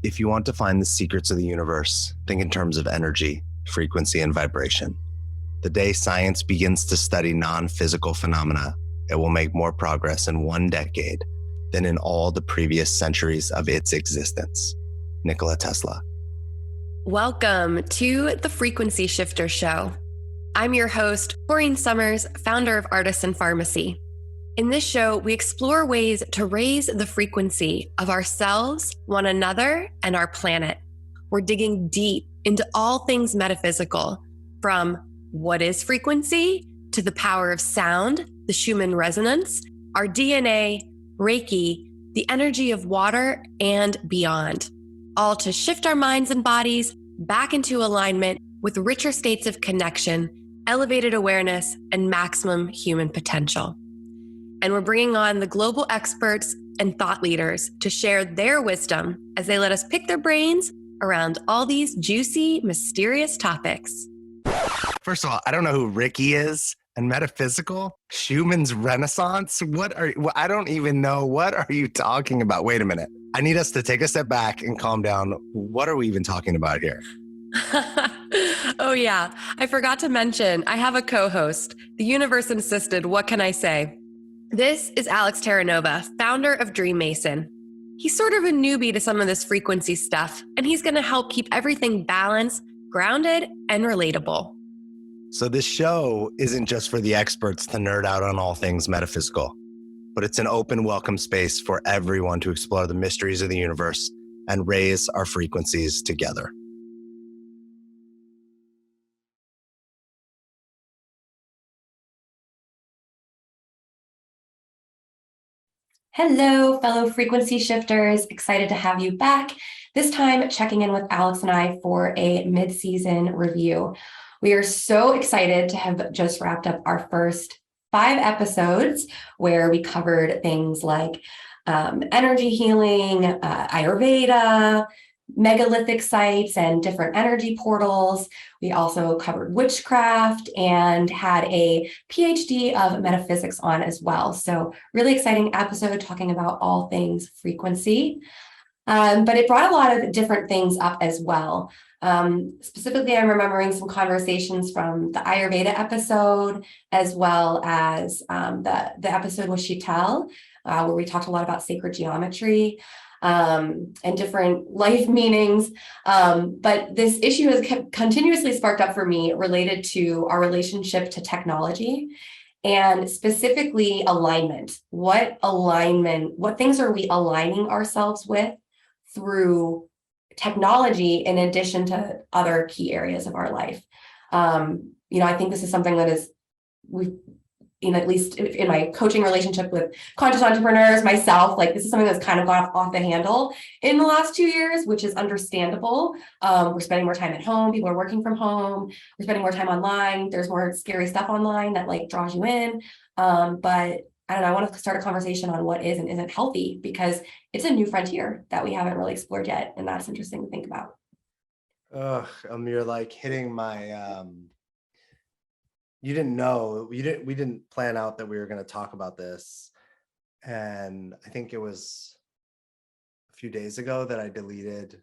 If you want to find the secrets of the universe, think in terms of energy, frequency, and vibration. The day science begins to study non-physical phenomena, it will make more progress in 1 decade than in all the previous centuries of its existence. Nikola Tesla. Welcome to the Frequency Shifter Show. I'm your host, Corene Summers, founder of Artisan Farmacy. In this show, we explore ways to raise the frequency of ourselves, one another, and our planet. We're digging deep into all things metaphysical, from what is frequency to the power of sound, the Schumann resonance, our DNA, Reiki, the energy of water, and beyond. All to shift our minds and bodies back into alignment with richer states of connection, elevated awareness, and maximum human potential. And we're bringing on the global experts and thought leaders to share their wisdom as they let us pick their brains around all these juicy, mysterious topics. First of all, I don't know who Ricky is. And metaphysical? Schumann's Renaissance? I don't even know. What are you talking about? Wait a minute. I need us to take a step back and calm down. What are we even talking about here? Oh yeah, I forgot to mention, I have a co-host. The universe insisted, what can I say? This is Alex Terranova, founder of DreamMason. He's sort of a newbie to some of this frequency stuff, and he's gonna help keep everything balanced, grounded, and relatable. So this show isn't just for the experts to nerd out on all things metaphysical, but it's an open, welcome space for everyone to explore the mysteries of the universe and raise our frequencies together. Hello, fellow frequency shifters. Excited to have you back. This time, checking in with Alex and I for a mid-season review. We are so excited to have just wrapped up our first 5 episodes where we covered things like energy healing, Ayurveda, megalithic sites, and different energy portals. We also covered witchcraft and had a PhD of metaphysics on as well. So really exciting episode talking about all things frequency. But it brought a lot of different things up as well. Specifically, I'm remembering some conversations from the Ayurveda episode, as well as the episode with Sheetal, where we talked a lot about sacred geometry and different life meanings. But this issue has continuously sparked up for me related to our relationship to technology and specifically alignment. What things are we aligning ourselves with through technology in addition to other key areas of our life? I think this is something that at least in my coaching relationship with conscious entrepreneurs, myself, this is something that's kind of gone off the handle in the last 2 years, which is understandable. We're spending more time at home. People are working from home. We're spending more time online. There's more scary stuff online that draws you in. But I don't know, I want to start a conversation on what is and isn't healthy, because it's a new frontier that we haven't really explored yet. And that's interesting to think about. You're hitting my, you didn't know, we didn't plan out that we were going to talk about this. And I think it was a few days ago that I deleted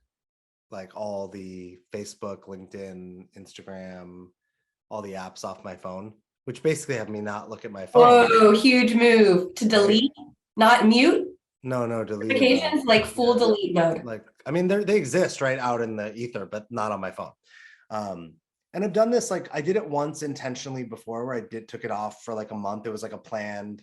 all the Facebook, LinkedIn, Instagram, all the apps off my phone, which basically have me not look at my phone. Whoa, huge move. To delete, not mute? No, delete. Notifications, full delete mode. They exist right out in the ether, but not on my phone. And I've done this, I did it once intentionally before, where I took it off for a month. It was a planned,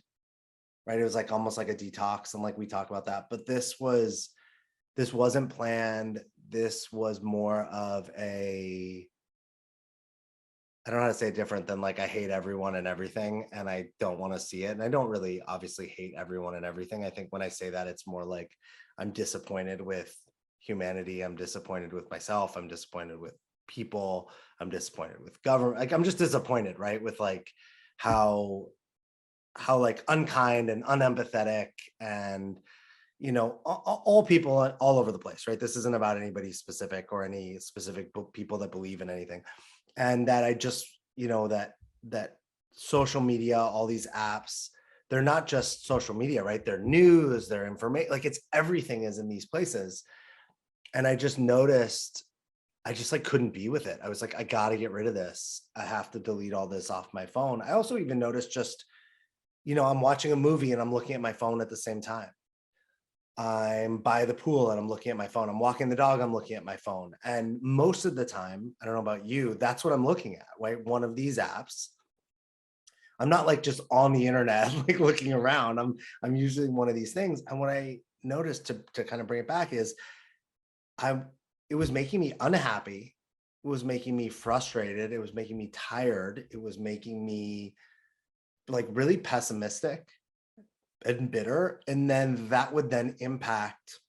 right? It was almost like a detox, and we talk about that. But this wasn't planned. This was more of a, I don't know how to say it different than I hate everyone and everything, and I don't want to see it. And I don't really obviously hate everyone and everything. I think when I say that, it's more I'm disappointed with humanity. I'm disappointed with myself. I'm disappointed with people. I'm disappointed with government. I'm just disappointed, right? With how unkind and unempathetic and, all people all over the place, right? This isn't about anybody specific or any specific people that believe in anything. And that I just, that social media, all these apps, they're not just social media, right? They're news, they're information, it's everything is in these places. And I just noticed, I just like couldn't be with it. I was like, I got to get rid of this. I have to delete all this off my phone. I also even noticed just, I'm watching a movie and I'm looking at my phone at the same time. I'm by the pool and I'm looking at my phone. I'm walking the dog, I'm looking at my phone. And most of the time, I don't know about you, that's what I'm looking at, right? One of these apps. I'm not like just on the internet, like looking around. I'm usually one of these things. And what I noticed to kind of bring it back is it was making me unhappy. It was making me frustrated. It was making me tired. It was making me like really pessimistic and bitter. And then that would then impact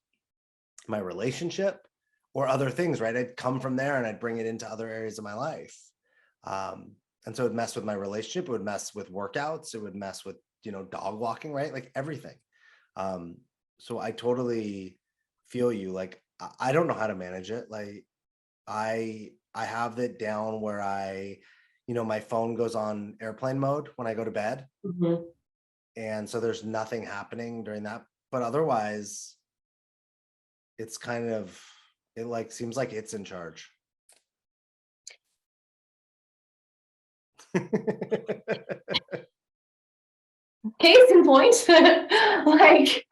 my relationship or other things, right? I'd come from there and I'd bring it into other areas of my life. And so it would mess with my relationship. It would mess with workouts. It would mess with, dog walking, right? Like everything. So I totally feel you. Like, I don't know how to manage it. Like I have it down where my phone goes on airplane mode when I go to bed. Mhm. And so there's nothing happening during that. But otherwise, it's kind of, it like seems like it's in charge. Case in point, like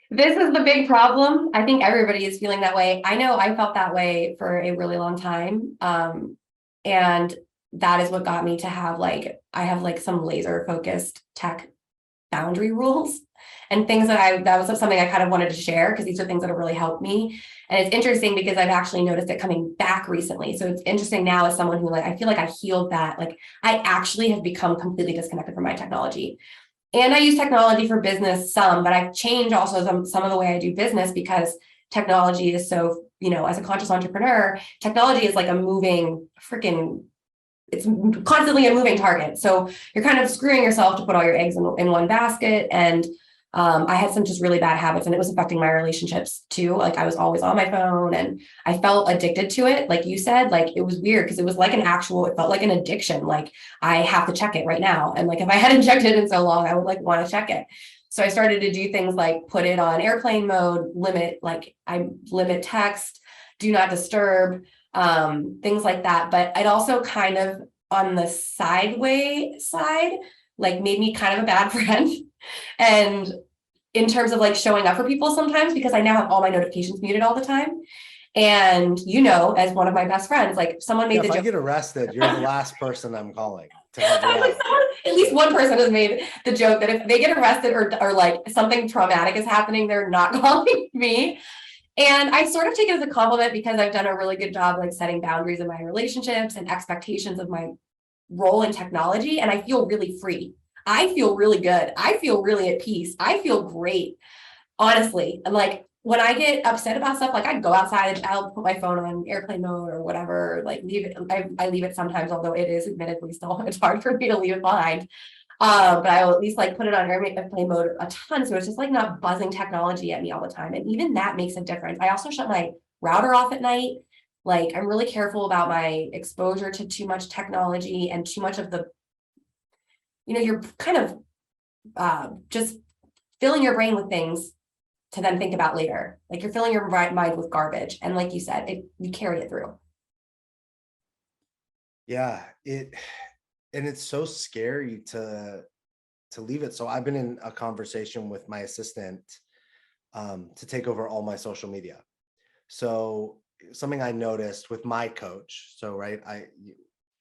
this is the big problem. I think everybody is feeling that way. I know I felt that way for a really long time. And that is what got me to have I have some laser focused tech boundary rules and things that was something I kind of wanted to share because these are things that have really helped me. And it's interesting because I've actually noticed it coming back recently. So it's interesting now as someone who I feel like I healed that. I actually have become completely disconnected from my technology. And I use technology for business some, but I've changed also some of the way I do business because technology is so, as a conscious entrepreneur, technology is like a moving freaking, it's constantly a moving target. So you're kind of screwing yourself to put all your eggs in one basket. And I had some just really bad habits and it was affecting my relationships too. I was always on my phone and I felt addicted to it. Like you said, it was weird because it was it felt like an addiction. I have to check it right now. And if I hadn't checked it in so long, I would want to check it. So I started to do things like put it on airplane mode, I limit text, do not disturb, things like that. But it also kind of on the side, made me kind of a bad friend. And in terms of showing up for people sometimes, because I now have all my notifications muted all the time. And as one of my best friends, someone made if I get arrested, you're the last person I'm calling to help me out. At least one person has made the joke that if they get arrested or something traumatic is happening, they're not calling me. And I sort of take it as a compliment because I've done a really good job setting boundaries in my relationships and expectations of my role in technology. And I feel really free. I feel really good. I feel really at peace. I feel great, honestly. And when I get upset about stuff, I go outside, I'll put my phone on airplane mode or whatever, leave it. I leave it sometimes, although it is admittedly still, it's hard for me to leave it behind. But I will at least put it on airplane mode a ton. So it's just not buzzing technology at me all the time. And even that makes a difference. I also shut my router off at night. I'm really careful about my exposure to too much technology and too much of the, you're kind of just filling your brain with things to then think about later. You're filling your mind with garbage. And like you said, you carry it through. Yeah, and it's so scary to leave it. So I've been in a conversation with my assistant to take over all my social media. So something I noticed with my coach. So, right,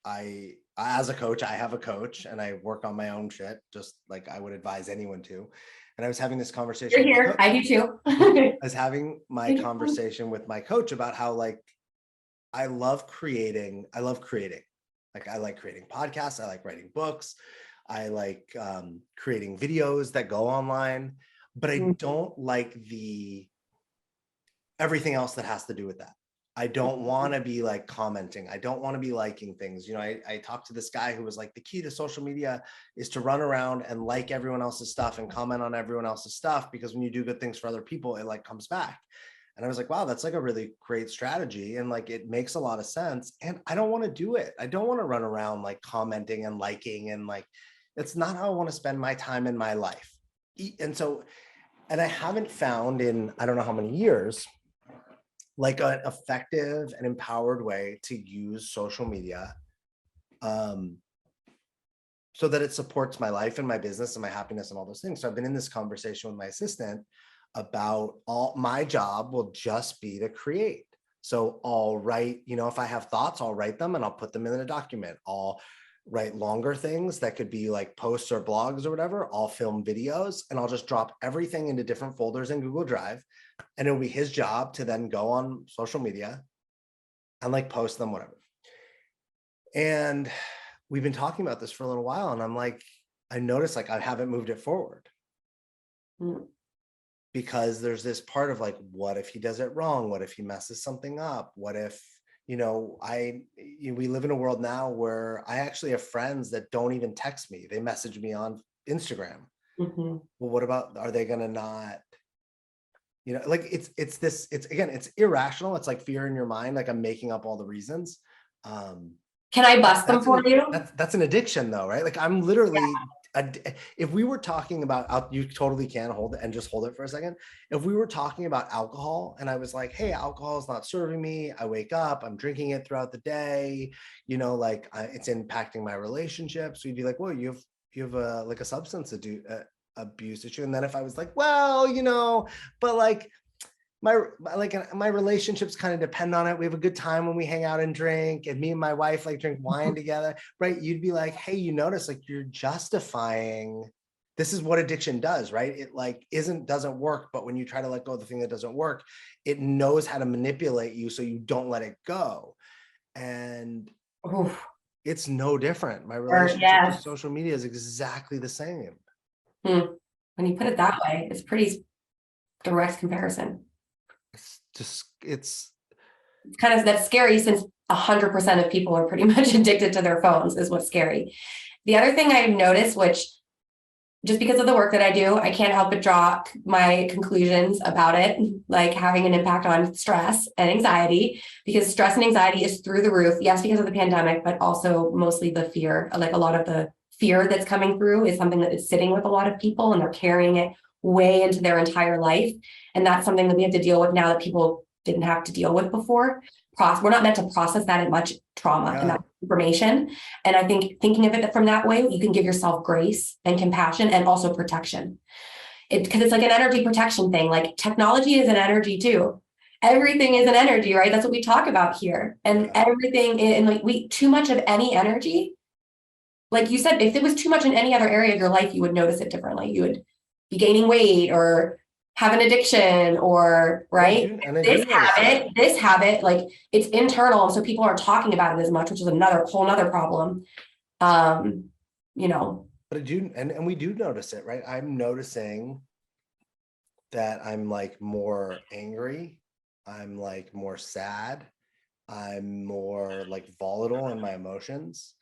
I as a coach, I have a coach and I work on my own shit, just like I would advise anyone to. And I was having this conversation. You're here. I do too. I was having my conversation with my coach about how I love creating. I like creating podcasts. I like writing books. I like creating videos that go online, but I don't like everything else that has to do with that. I don't want to be commenting. I don't want to be liking things. I talked to this guy who was the key to social media is to run around and like everyone else's stuff and comment on everyone else's stuff, because when you do good things for other people, it comes back. And I was like, wow, that's a really great strategy. And it makes a lot of sense. And I don't want to do it. I don't want to run around commenting and liking and it's not how I want to spend my time in my life. And I haven't found in, I don't know how many years, like an effective and empowered way to use social media so that it supports my life and my business and my happiness and all those things. So I've been in this conversation with my assistant about my job will just be to create. So I'll write, if I have thoughts, I'll write them and I'll put them in a document. I'll write longer things that could be like posts or blogs or whatever. I'll film videos and I'll just drop everything into different folders in Google Drive. And it'll be his job to then go on social media and like post them, whatever. And we've been talking about this for a little while. And I'm like, I noticed like I haven't moved it forward. Because there's this part of like, what if he does it wrong? What if he messes something up? What if, we live in a world now where I actually have friends that don't even text me. They message me on Instagram. Well, what about, are they going to not, like it's irrational. It's like fear in your mind. Like I'm making up all the reasons. Can I bust them for you? That's an addiction though, right? Like I'm literally, if we were talking about, you totally can hold it and just hold it for a second. If we were talking about alcohol and I was like, hey, alcohol is not serving me. I wake up, I'm drinking it throughout the day, it's impacting my relationships. We'd be like, well, you have like a substance abuse issue. And then if I was like, well, but like, my relationships kind of depend on it. We have a good time when we hang out and drink, and me and my wife like drink wine together, right? You'd be like, hey, you notice like you're justifying, this is what addiction does, right? It like doesn't work, but when you try to let go of the thing that doesn't work, it knows how to manipulate you so you don't let it go. And it's no different. My relationship with social media is exactly the same. When you put it that way, it's pretty direct comparison. It's kind of, that's scary since 100% of people are pretty much addicted to their phones is what's scary. The other thing I've noticed, which just because of the work that I do, I can't help but draw my conclusions about it, like having an impact on stress and anxiety, because stress and anxiety is through the roof. Yes, because of the pandemic, but also mostly the fear, like a lot of the fear that's coming through is something that is sitting with a lot of people and they're carrying it way into their entire life. And that's something that we have to deal with now that people didn't have to deal with before. We're not meant to process that much trauma and that information. And I think thinking of it from that way, you can give yourself grace and compassion and also protection. Because it's like an energy protection thing. Like technology is an energy too. Everything is an energy, right? That's what we talk about here. And everything, and like too much of any energy, like you said, if it was too much in any other area of your life, you would notice it differently. You would be gaining weight or have an addiction or right. This habit, like it's internal. And so people aren't talking about it as much, which is whole nother problem. But I do, and we do notice it, right? I'm noticing that I'm like more angry. I'm like more sad. I'm more like volatile in my emotions.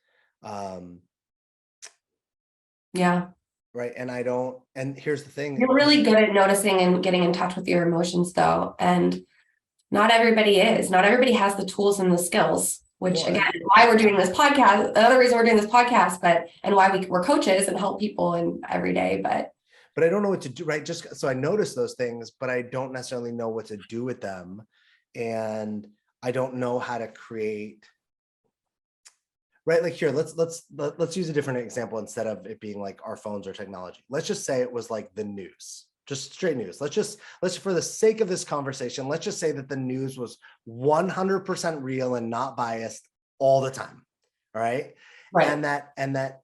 Right. And here's the thing. You're really good at noticing and getting in touch with your emotions though. And not everybody is. Not everybody has the tools and the skills, which again, why we're doing this podcast, another reason we're doing this podcast, and why we're coaches and help people in every day. But I don't know what to do, right? Just so I notice those things, but I don't necessarily know what to do with them. And I don't know how to create, right? Like here, let's use a different example instead of it being like our phones or technology. Let's just say it was like the news, just straight news. Let's for the sake of this conversation, let's just say that the news was 100% real and not biased all the time. All right. And that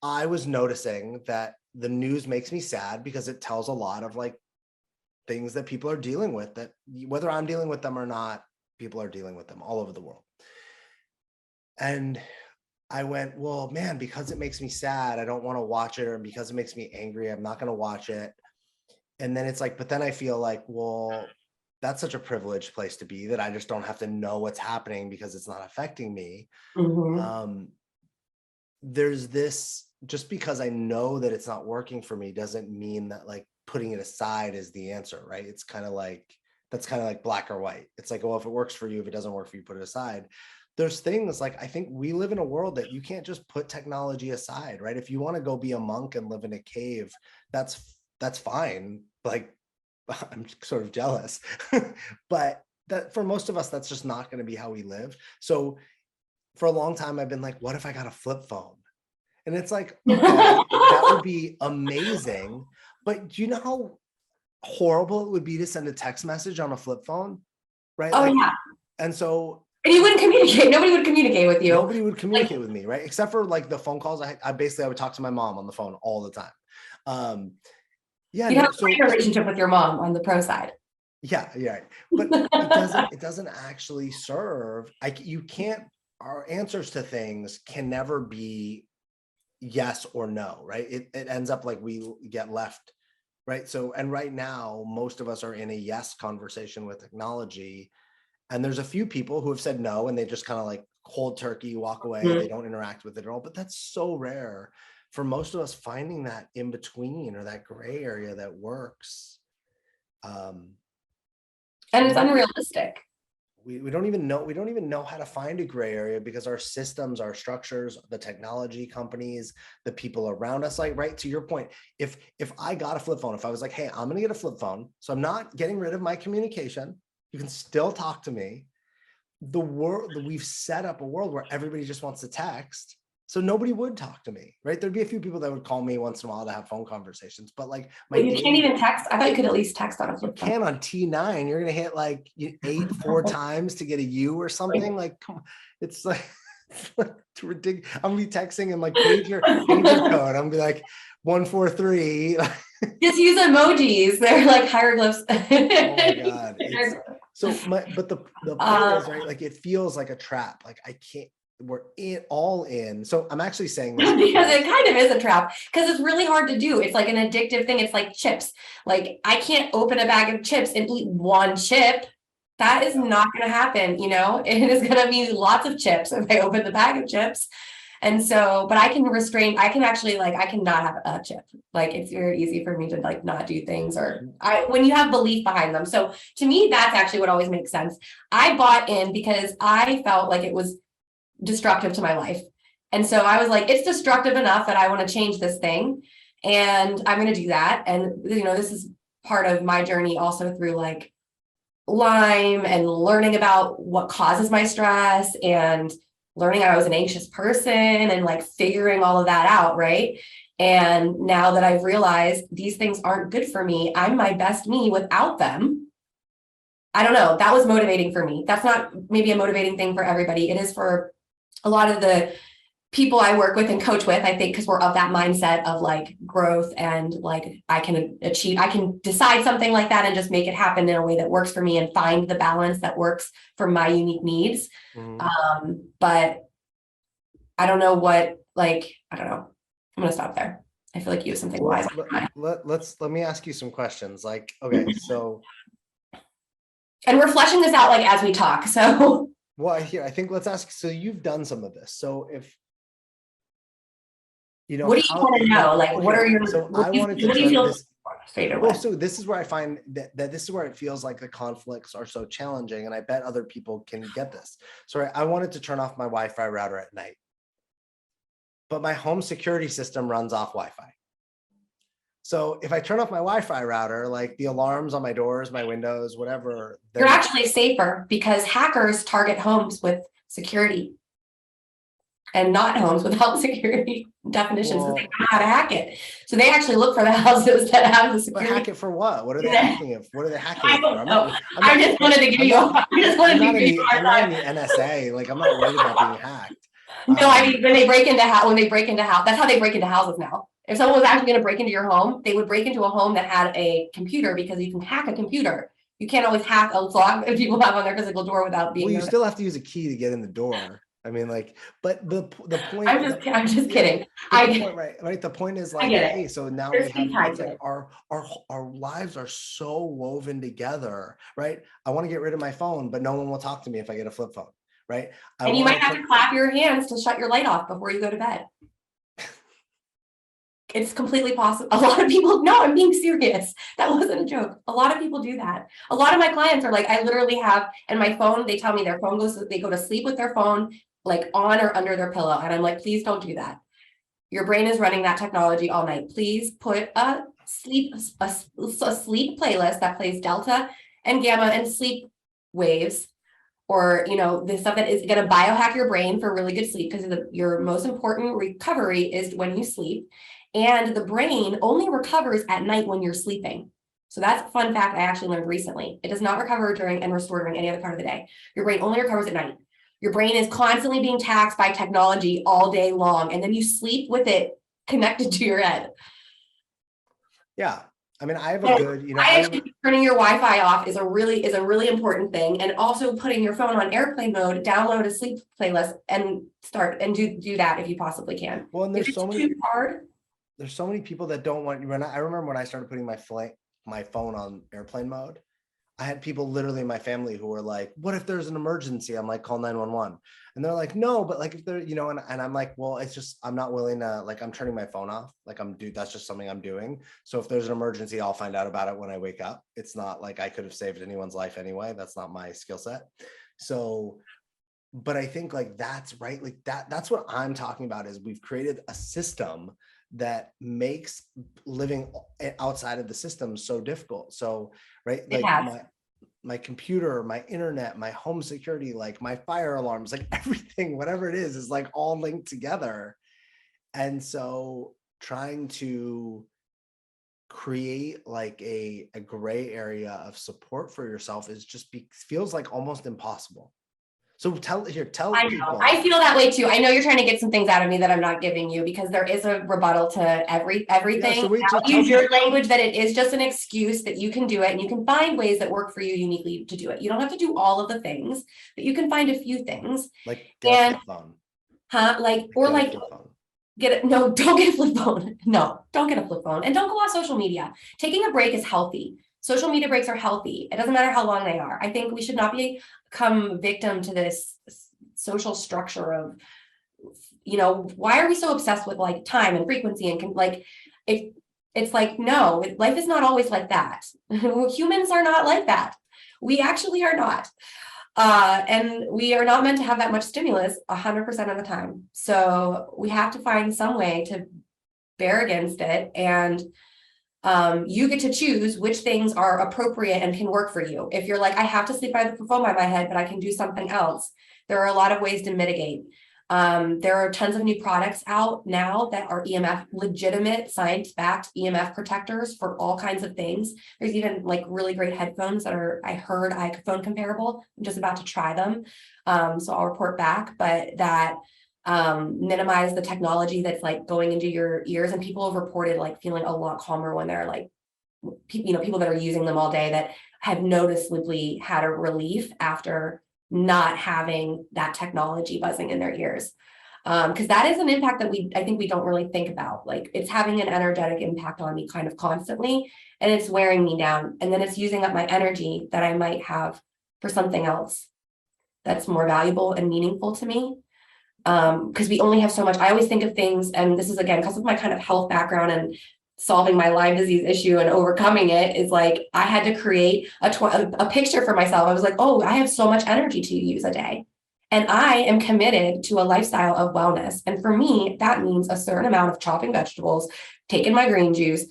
I was noticing that the news makes me sad because it tells a lot of like things that people are dealing with, that whether I'm dealing with them or not, people are dealing with them all over the world. And I went, well, man, because it makes me sad, I don't want to watch it, or because it makes me angry, I'm not going to watch it. And then it's like, but then I feel like, well, that's such a privileged place to be that I just don't have to know what's happening because it's not affecting me. There's this, just because I know that it's not working for me doesn't mean that like putting it aside is the answer, right? It's kind of like, that's kind of like black or white. It's like, well, if it works for you, if it doesn't work for you, put it aside. There's things like, I think we live in a world that you can't just put technology aside, right? If you want to go be a monk and live in a cave, that's fine. Like, I'm sort of jealous, but that for most of us, that's just not going to be how we live. So for a long time, I've been like, what if I got a flip phone? And it's like, okay, that would be amazing. But do you know how horrible it would be to send a text message on a flip phone? Right. Oh, Like, yeah. and so And you wouldn't communicate. Nobody would communicate with you. nobody would communicate with me, right? Except for like the phone calls. I would talk to my mom on the phone all the time. Yeah, You'd no, have a great relationship with your mom on the pro side. yeah, but it doesn't actually serve. You can't, our answers to things can never be yes or no, right? It ends up like we get left, right? So, and right now, most of us are in a yes conversation with technology. And there's a few people who have said no, and they just kind of like cold turkey, walk away. Mhm. They don't interact with it at all. But that's so rare. For most of us, finding that in between or that gray area that works. And it's unrealistic. We don't even know how to find a gray area because our systems, our structures, the technology companies, the people around us, like, right, to your point, if I got a flip phone, if I was like, hey, I'm gonna get a flip phone, so I'm not getting rid of my communication, you can still talk to me. The world, we've set up a world where everybody just wants to text, so nobody would talk to me, right? There'd be a few people that would call me once in a while to have phone conversations, but like You can't even text. I thought you could at least text on a you flip phone. can on T9, you're gonna hit like 4 times to get a U or something. Like, come on, it's like it's ridiculous. I'm gonna be texting and like pager code. I'm gonna be like 143. Just use emojis. They're like hieroglyphs. Oh my god! But the point is, right? Like, it feels like a trap. Like, I can't. We're all in. So I'm actually saying this because it kind of is a trap, because it's really hard to do. It's like an addictive thing. It's like chips. Like, I can't open a bag of chips and eat one chip. That is not going to happen. It is going to be lots of chips if I open the bag of chips. And so, but I can restrain, I can actually, like, I cannot have a chip. Like, it's very easy for me to like not do things, or when you have belief behind them. So to me, that's actually what always makes sense. I bought in because I felt like it was destructive to my life. And so I was like, it's destructive enough that I want to change this thing, and I'm going to do that. And, this is part of my journey also through like Lyme and learning about what causes my stress and learning I was an anxious person and like figuring all of that out. Right. And now that I've realized these things aren't good for me, I'm my best me without them. I don't know. That was motivating for me. That's not maybe a motivating thing for everybody. It is for a lot of the people I work with and coach with, I think, because we're of that mindset of like growth and like I can decide something like that and just make it happen in a way that works for me and find the balance that works for my unique needs. But I don't know what, like, I don't know. I'm going to stop there. I feel like you have something wise. Let me ask you some questions. Like, okay, so. And we're fleshing this out like as we talk. So. Well, I think let's ask, so you've done some of this. So if, what do you want to know? Like, what are your, so what I do wanted you to feel this, well, so this is where I find that this is where it feels like the conflicts are so challenging, and I bet other people can get this. So I wanted to turn off my Wi-Fi router at night, but my home security system runs off Wi-Fi. So if I turn off my Wi-Fi router, like the alarms on my doors, my windows, whatever, you're actually safer, because hackers target homes with security and not homes without security definitions, because they don't know how to hack it. So they actually look for the houses that have the security. But hack it for what? What are they hacking it? What are they hacking it for? I just wanted to give you. I'm not in the NSA. Like, I'm not worried about being hacked. No, I mean, when they break into house, that's how they break into houses now. If someone was actually going to break into your home, they would break into a home that had a computer, because you can hack a computer. You can't always hack a lock that people have on their physical door without being. Well, you still have to use a key to get in the door. I mean, like, but the point. I'm just kidding. Right. The point is like, hey, so now we have, it's like our lives are so woven together, right? I want to get rid of my phone, but no one will talk to me if I get a flip phone, right? And you might have to clap your hands to shut your light off before you go to bed. It's completely possible. A lot of people, no, I'm being serious. That wasn't a joke. A lot of people do that. A lot of my clients are like, I literally have, and my phone, they tell me their phone they go to sleep with their phone like on or under their pillow. And I'm like, please don't do that. Your brain is running that technology all night. Please put a sleep playlist that plays delta and gamma and sleep waves, or, you know, the stuff that is going to biohack your brain for really good sleep, because your most important recovery is when you sleep. And the brain only recovers at night when you're sleeping. So that's a fun fact I actually learned recently. It does not recover during and restore during any other part of the day. Your brain only recovers at night. Your brain is constantly being taxed by technology all day long, and then you sleep with it connected to your head. Yeah. I mean, I have a good, you know, I actually think turning your Wi-Fi off is a really important thing. And also putting your phone on airplane mode, download a sleep playlist and start and do that if you possibly can. Well, and If there's it's so many, too hard. there's so many people that don't want, I remember when I started putting my phone on airplane mode, I had people literally in my family who were like, what if there's an emergency? I'm like, call 911. And they're like, no, but like, if they're, you know, and I'm like, well, it's just, I'm not willing to, like, I'm turning my phone off. Like that's just something I'm doing. So if there's an emergency, I'll find out about it when I wake up. It's not like I could have saved anyone's life anyway. That's not my skill set. So, but I think like, that's right. Like that's what I'm talking about, is we've created a system that makes living outside of the system so difficult. So, right, like my computer, my internet, my home security, like my fire alarms, like everything, whatever it is like all linked together. And so trying to create like a gray area of support for yourself is just feels like almost impossible. So tell I people. know. I feel that way too. I know you're trying to get some things out of me that I'm not giving you, because there is a rebuttal to everything. Yeah, so use your language that it is just an excuse, that you can do it, and you can find ways that work for you uniquely to do it. You don't have to do all of the things, but you can find a few things. Like get a flip phone. Get it. No, don't get a flip phone. No, don't get a flip phone, and don't go on social media. Taking a break is healthy. Social media breaks are healthy. It doesn't matter how long they are. I think we should not become victim to this social structure of, you know, why are we so obsessed with like time and frequency and like, if it's like, no, life is not always like that. Humans are not like that. We actually are not. And we are not meant to have that much stimulus 100% of the time. So we have to find some way to bear against it. And you get to choose which things are appropriate and can work for you. If you're like, I have to sleep by the phone by my head, but I can do something else, there are a lot of ways to mitigate. There are tons of new products out now that are EMF, legitimate science-backed EMF protectors for all kinds of things. There's even like really great headphones that are, I heard, iPhone comparable. I'm just about to try them. So I'll report back, but that minimize the technology that's like going into your ears, and people have reported like feeling a lot calmer when they're like, you know, people that are using them all day that have noticeably had a relief after not having that technology buzzing in their ears. Because that is an impact that I think we don't really think about. Like, it's having an energetic impact on me kind of constantly, and it's wearing me down, and then it's using up my energy that I might have for something else that's more valuable and meaningful to me. Because we only have so much. I always think of things, and this is again because of my kind of health background and solving my Lyme disease issue and overcoming it, is like I had to create a picture for myself. I was like, oh, I have so much energy to use a day, and I am committed to a lifestyle of wellness. And for me, that means a certain amount of chopping vegetables, taking my green juice,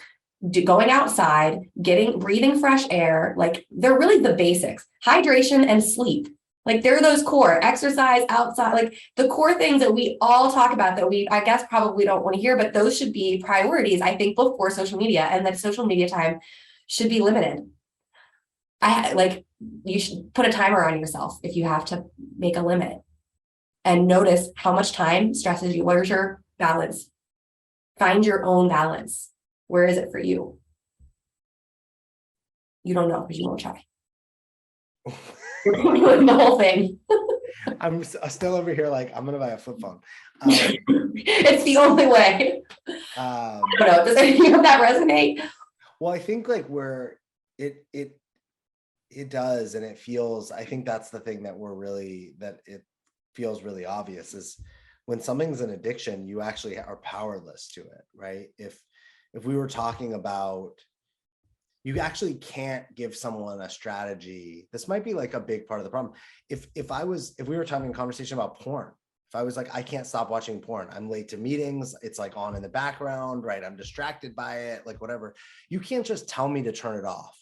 going outside, breathing fresh air. Like, they're really the basics: hydration and sleep. Like, they're those core: exercise, outside, like the core things that we all talk about that we, I guess, probably don't want to hear, but those should be priorities, I think, before social media, and that social media time should be limited. You should put a timer on yourself if you have to make a limit, and notice how much time stresses you. Where's your balance? Find your own balance. Where is it for you? You don't know because you won't try. You're doing the whole thing. I'm still over here like, I'm gonna buy a flip phone. It's the only way. I don't know. Does anything of that resonate? Well, I think like it does, and it feels, I think that's the thing that it feels really obvious, is when something's an addiction, you actually are powerless to it, right? If we were talking about, you actually can't give someone a strategy. This might be like a big part of the problem. If we were having a conversation about porn, if I was like, I can't stop watching porn, I'm late to meetings, it's like on in the background, right? I'm distracted by it, like whatever. You can't just tell me to turn it off.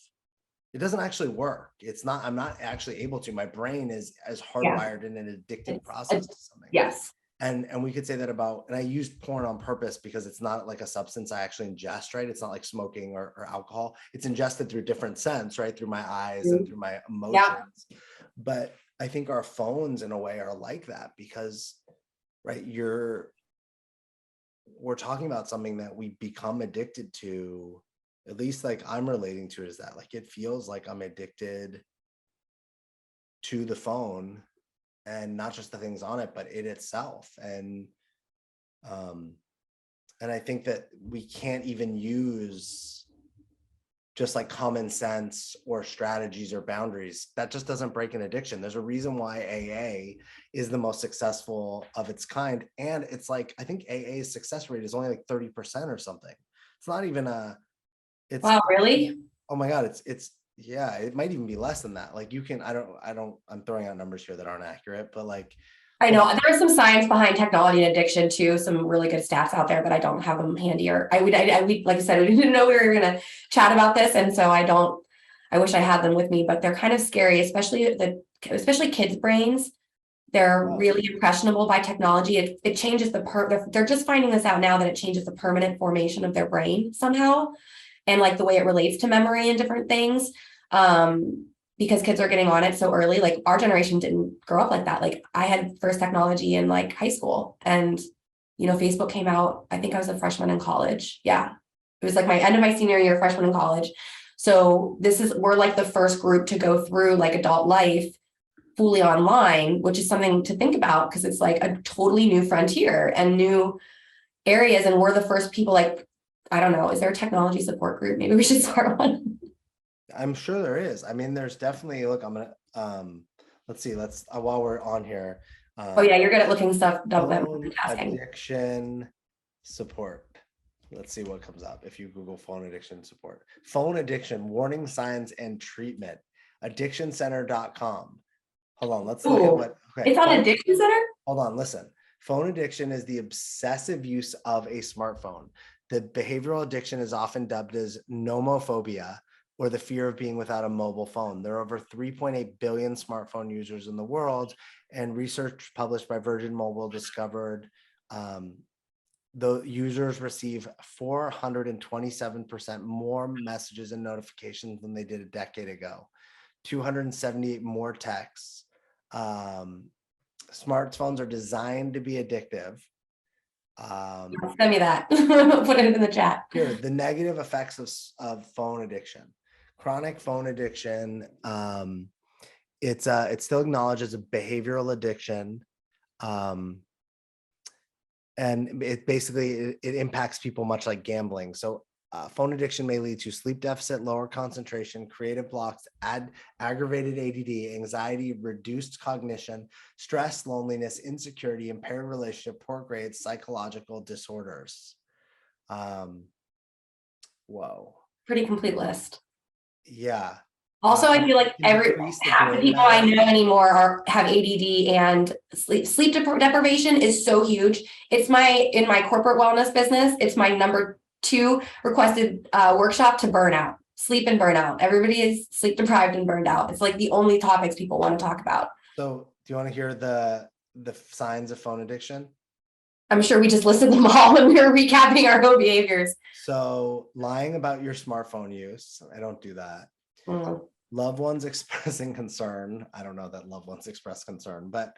it doesn't actually work. It's not, I'm not actually able to. My brain is as hardwired in an addictive process to something. Yes. And we could say that about, and I used porn on purpose because it's not like a substance I actually ingest, right? It's not like smoking or alcohol. It's ingested through different sense, right? Through my eyes and through my emotions. But I think our phones in a way are like that because, right, we're talking about something that we become addicted to, at least like I'm relating to it, is that like, it feels like I'm addicted to the phone and not just the things on it, but it itself. And I think that we can't even use just like common sense or strategies or boundaries. That just doesn't break an addiction. There's a reason why AA is the most successful of its kind. And it's like, I think AA's success rate is only like 30% or something. It's not even it's, wow, really? oh my God, it's, yeah, it might even be less than that. Like you can, I'm throwing out numbers here that aren't accurate, but like, I know there's some science behind technology and addiction too, some really good stats out there, but I don't have them handy, or I would, like I said, we didn't know we were going to chat about this. And so I wish I had them with me, but they're kind of scary, especially kids' brains. They're really impressionable by technology. It changes they're just finding this out now, that it changes the permanent formation of their brain somehow. And like the way it relates to memory and different things. Because kids are getting on it so early. Like our generation didn't grow up like that. Like I had first technology in like high school, and Facebook came out, I think I was a freshman in college. Yeah. It was like my end of my senior year, freshman in college. So we're like the first group to go through like adult life fully online, which is something to think about because it's like a totally new frontier and new areas. And we're the first people, like, I don't know, is there a technology support group? Maybe we should start one. I'm sure there is. I mean, there's definitely, look, I'm gonna let's see, while we're on here. Oh yeah, you're good at looking stuff up. Phone addiction support. Let's see what comes up if you Google phone addiction support. Phone addiction warning signs and treatment. Addictioncenter.com. Hold on, let's look at what. Okay, it's on Addiction Center. Hold on, listen. Phone addiction is the obsessive use of a smartphone. The behavioral addiction is often dubbed as nomophobia, or the fear of being without a mobile phone. There are over 3.8 billion smartphone users in the world, and research published by Virgin Mobile discovered the users receive 427% more messages and notifications than they did a decade ago, 278 more texts. Smartphones are designed to be addictive. Send me that. Put it in the chat. Here, the negative effects of phone addiction. Chronic phone addiction, it's still acknowledged as a behavioral addiction, and it basically it impacts people much like gambling. So phone addiction may lead to sleep deficit, lower concentration, creative blocks, aggravated ADD, anxiety, reduced cognition, stress, loneliness, insecurity, impaired relationship, poor grades, psychological disorders. Whoa. Pretty complete list. Yeah. Also, I feel like half the people I know anymore have ADD, and sleep deprivation is so huge. It's in my corporate wellness business, it's my number 2 requested workshop to burnout, sleep and burnout. Everybody is sleep deprived and burned out. It's like the only topics people want to talk about. So do you want to hear the signs of phone addiction? I'm sure we just listed them all when we were recapping our whole behaviors. So lying about your smartphone use. I don't do that. Loved ones expressing concern. I don't know that loved ones express concern, but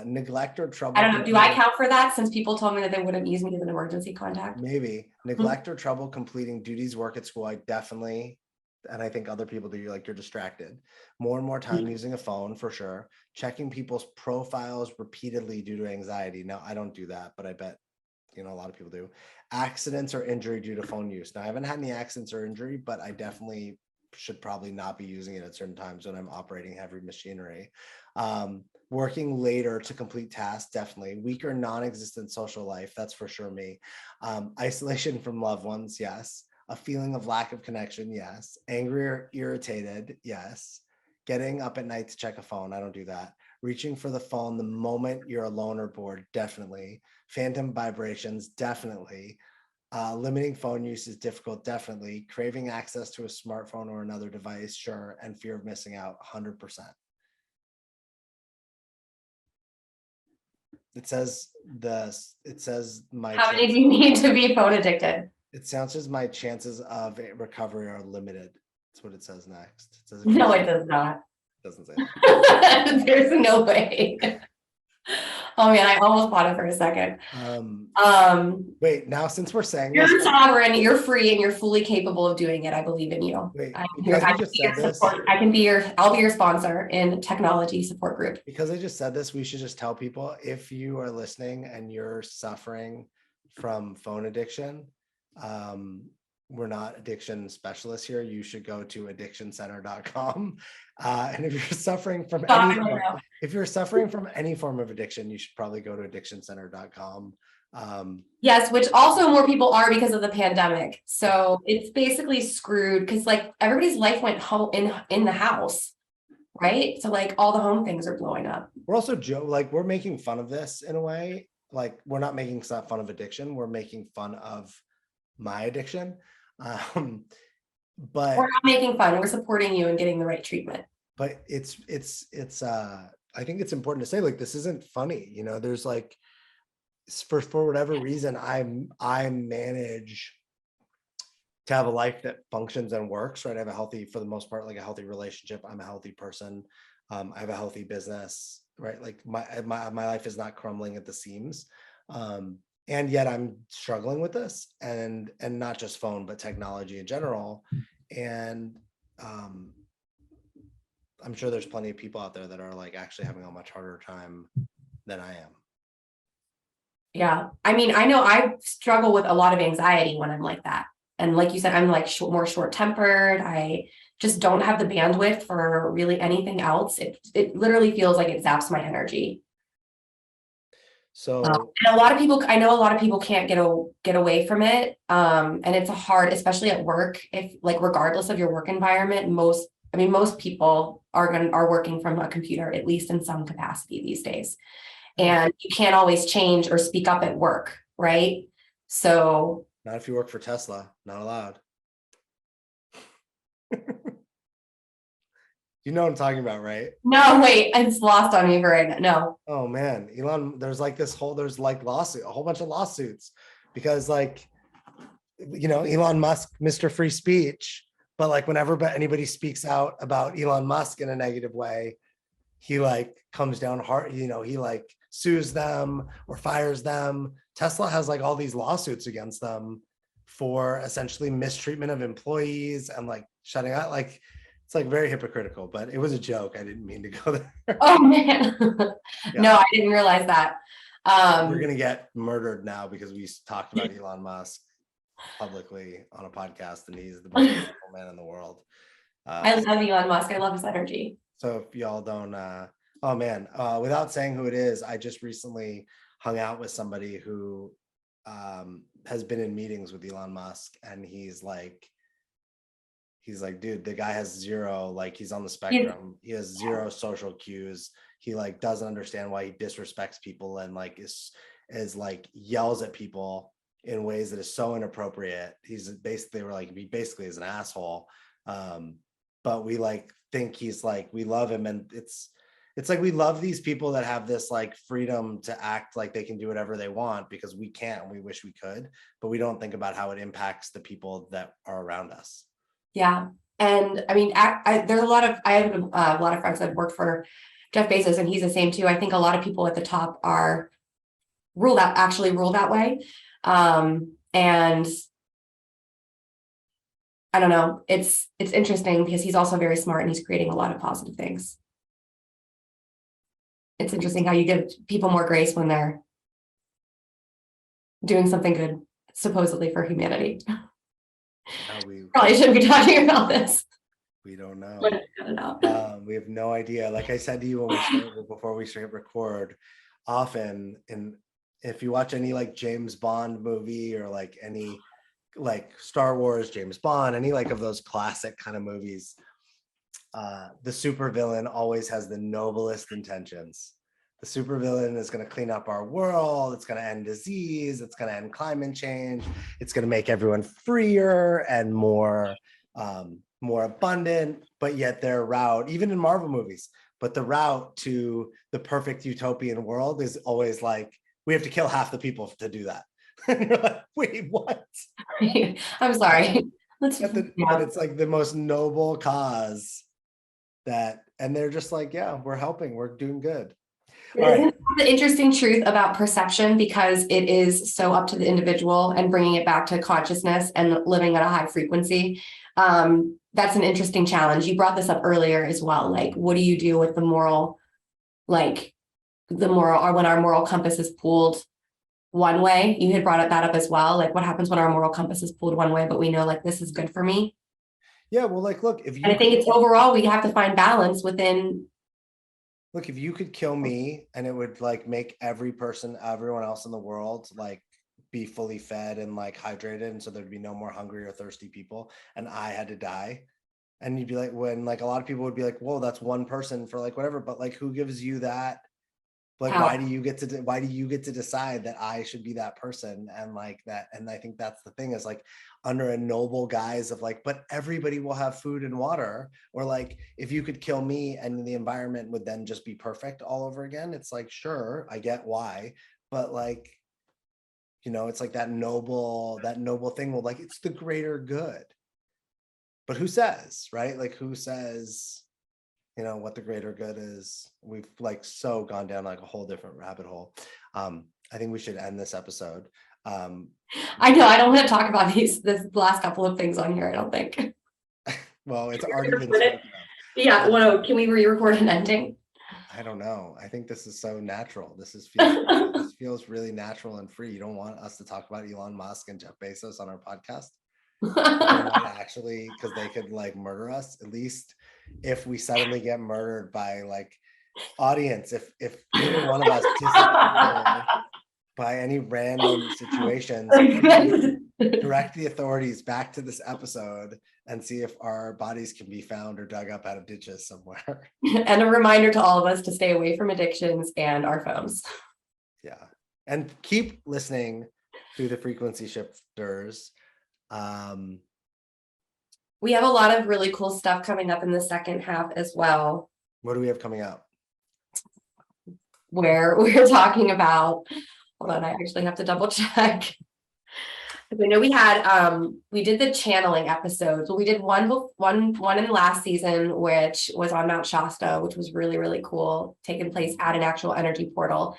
neglect or trouble. I don't know. Do I count for that, since people told me that they wouldn't use me as an emergency contact? Maybe. Neglect or trouble completing duties, work at school. I definitely, and I think other people do, like you're distracted. More and more time using a phone for sure. Checking people's profiles repeatedly due to anxiety. Now, I don't do that, but I bet a lot of people do. Accidents or injury due to phone use. Now, I haven't had any accidents or injury, but I definitely should probably not be using it at certain times when I'm operating heavy machinery. Working later to complete tasks, definitely. Weaker, non-existent social life, that's for sure me. Isolation from loved ones, yes. A feeling of lack of connection, yes. Angry or irritated, yes. Getting up at night to check a phone, I don't do that. Reaching for the phone the moment you're alone or bored, definitely. Phantom vibrations, definitely. Limiting phone use is difficult, definitely. Craving access to a smartphone or another device, sure. And fear of missing out, 100%. It says my How many do you need to be phone addicted? it sounds as my chances of recovery are limited. That's what it says next. It says No, it does not. It doesn't say that. There's no way. Oh man, I almost bought it for a second. Wait, now since we're saying You're this, sovereign, you're free, and you're fully capable of doing it. I believe in you. wait, I'm because here. we just said this, I'll be your sponsor in technology support group. because I just said this, we should just tell people, if you are listening and you're suffering from phone addiction, we're not addiction specialists here. You should go to addictioncenter.com. And if you're suffering from any form of addiction, you should probably go to addictioncenter.com. Yes, which also more people are because of the pandemic. So it's basically screwed because like everybody's life went home in the house, right? So like all the home things are blowing up. We're also we're making fun of this in a way. Like, we're not making fun of addiction. We're making fun of my addiction. But we're not making fun. We're supporting you and getting the right treatment. But it's I think it's important to say, like, this isn't funny. You know, there's like, for whatever reason, I manage to have a life that functions and works, right? I have a healthy, for the most part, like a healthy relationship. I'm a healthy person. I have a healthy business, right? Like my life is not crumbling at the seams. And yet I'm struggling with this, and not just phone, but technology in general. And I'm sure there's plenty of people out there that are like actually having a much harder time than I am. Yeah. I mean, I know I struggle with a lot of anxiety when I'm like that. And like you said, I'm like more short-tempered. I just don't have the bandwidth for really anything else. It literally feels like it zaps my energy. So and I know a lot of people can't get away from it. And it's hard, especially at work, if like, regardless of your work environment, most people are working from a computer, at least in some capacity these days. And you can't always change or speak up at work, right? So not if you work for Tesla, not allowed. You know what I'm talking about, right? No, wait, it's lost on me right now. No. Oh man, Elon, there's like a whole bunch of lawsuits because, like, you know, Elon Musk, Mr. Free Speech, but like whenever anybody speaks out about Elon Musk in a negative way, he like comes down hard, you know, he like sues them or fires them. Tesla has like all these lawsuits against them for essentially mistreatment of employees and like shutting out, like, it's like very hypocritical, but it was a joke. I didn't mean to go there. Oh man. Yeah. No, I didn't realize that. We're going to get murdered now because we talked about Elon Musk publicly on a podcast, and he's the most beautiful man in the world. I love Elon Musk. I love his energy. So if y'all don't, oh man, without saying who it is, I just recently hung out with somebody who has been in meetings with Elon Musk, and he's like, dude, the guy has zero, like, he's on the spectrum. He has zero social cues. He like doesn't understand why he disrespects people and like is like yells at people in ways that is so inappropriate. He's basically, he basically is an asshole. But we like think he's like, we love him, and it's like we love these people that have this like freedom to act like they can do whatever they want, because we can't. We wish we could, but we don't think about how it impacts the people that are around us. Yeah. And I mean, there's I have a lot of friends that worked for Jeff Bezos, and he's the same too. I think a lot of people at the top are ruled that way. And I don't know, it's interesting because he's also very smart and he's creating a lot of positive things. It's interesting how you give people more grace when they're doing something good, supposedly for humanity. Probably shouldn't be talking about this. We don't know. We have no idea. Like I said to you before we hit record, often, and if you watch any like James Bond movie or like any like Star Wars, James Bond, any like of those classic kind of movies, the supervillain always has the noblest intentions. the supervillain is going to clean up our world. It's going to end disease. It's going to end climate change. It's going to make everyone freer and more abundant. But yet their route, even in Marvel movies, but the route to the perfect utopian world is always like, we have to kill half the people to do that. And you're like, wait, what? I'm sorry. But it's like the most noble cause that, and they're just like, yeah, we're helping, we're doing good. All right. The interesting truth about perception, because it is so up to the individual and bringing it back to consciousness and living at a high frequency. That's an interesting challenge. You brought this up earlier as well. Like, what do you do with the moral, or when our moral compass is pulled one way? You had brought that up as well. Like, what happens when our moral compass is pulled one way, but we know like this is good for me? Yeah, well, like, look, if you, and I think it's overall, we have to find balance within. Look, if you could kill me and it would like make everyone else in the world like be fully fed and like hydrated, and so there'd be no more hungry or thirsty people, and I had to die, and you'd be like, when like a lot of people would be like, whoa, that's one person for like whatever, but like who gives you that? Like, why do you get to decide that I should be that person? And like that, and I think that's the thing, is like under a noble guise of like, but everybody will have food and water, or like if you could kill me and the environment would then just be perfect all over again. It's like, sure, I get why, but like, you know, it's like that noble thing. Well, like, it's the greater good. But who says, right? Like, who says, you know, what the greater good is? We've like so gone down like a whole different rabbit hole. I think we should end this episode. I know I don't want to talk about this last couple of things on here, I don't think. Well, it's already been spoken of. Yeah, well, can we re-record an ending? I don't know. I think this is so natural. This feels really natural and free. You don't want us to talk about Elon Musk and Jeff Bezos on our podcast? Actually, because they could like murder us. At least if we suddenly get murdered by like audience, if either one of us disappear by any random situations, direct the authorities back to this episode and see if our bodies can be found or dug up out of ditches somewhere. And a reminder to all of us to stay away from addictions and our phones. Yeah, and keep listening through the frequency shifters. We have a lot of really cool stuff coming up in the second half as well. What do we have coming up? Where we're talking about, hold on, I actually have to double check. I know we did the channeling episode. So we did one in the last season, which was on Mount Shasta, which was really, really cool, taking place at an actual energy portal.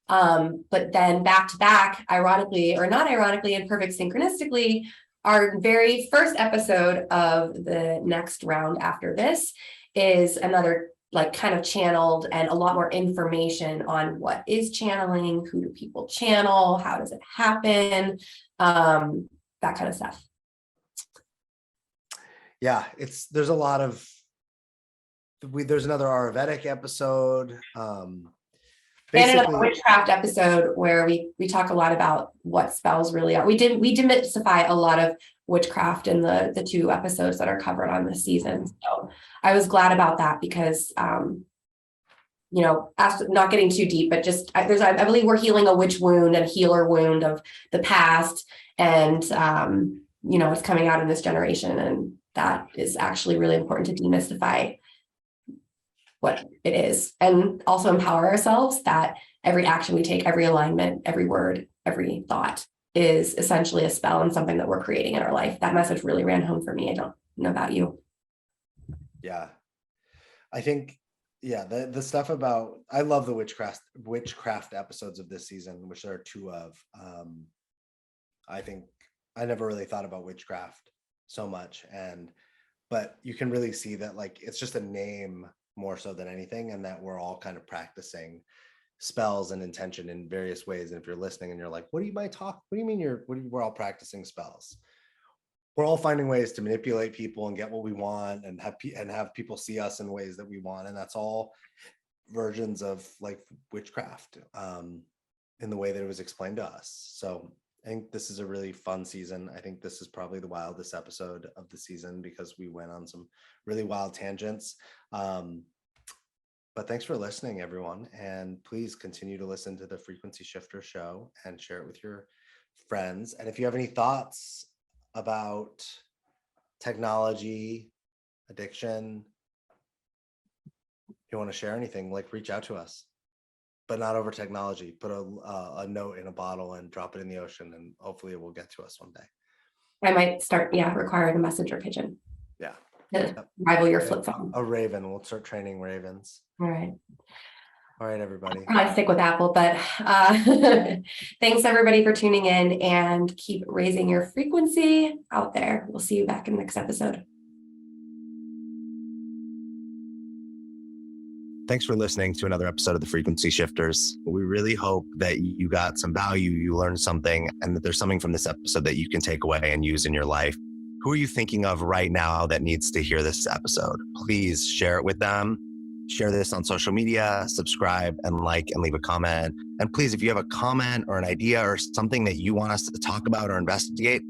But then back to back, ironically, or not ironically, and perfect synchronistically, our very first episode of the next round after this is another like kind of channeled and a lot more information on what is channeling, who do people channel, how does it happen, that kind of stuff. Yeah, there's a lot of, there's another Ayurvedic episode. And another witchcraft episode where we talk a lot about what spells really are. We demystify a lot of witchcraft in the 2 episodes that are covered on this season. So I was glad about that because, you know, after not getting too deep, but just I believe we're healing a witch wound and healer wound of the past, and you know, it's coming out in this generation, and that is actually really important to demystify what it is, and also empower ourselves that every action we take, every alignment, every word, every thought is essentially a spell and something that we're creating in our life. That message really ran home for me. I don't know about you. Yeah, I think, yeah, the stuff about, I love the witchcraft episodes of this season, which there are 2 of. I think I never really thought about witchcraft so much, but you can really see that like it's just a name more so than anything, and that we're all kind of practicing spells and intention in various ways. And if you're listening and you're like, what do you mean we're all practicing spells? We're all finding ways to manipulate people and get what we want, and have people see us in ways that we want, and that's all versions of like witchcraft in the way that it was explained to us. So I think this is a really fun season. I think this is probably the wildest episode of the season because we went on some really wild tangents. But thanks for listening, everyone. And please continue to listen to the Frequency Shifter show and share it with your friends. And if you have any thoughts about technology, addiction, you want to share anything, like reach out to us, but not over technology. Put a note in a bottle and drop it in the ocean, and hopefully it will get to us one day. I might start, requiring a messenger pigeon. Yeah. To rival your flip phone. A raven. We'll start training ravens. All right. All right, everybody. I stick with Apple, but thanks everybody for tuning in, and keep raising your frequency out there. We'll see you back in the next episode. Thanks for listening to another episode of the Frequency Shifters. We really hope that you got some value, you learned something, and that there's something from this episode that you can take away and use in your life. Who are you thinking of right now that needs to hear this episode? Please share it with them. Share this on social media, subscribe and like and leave a comment. And please, if you have a comment or an idea or something that you want us to talk about or investigate,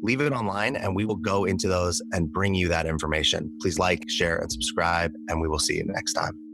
leave it online and we will go into those and bring you that information. Please like, share, and subscribe, and we will see you next time.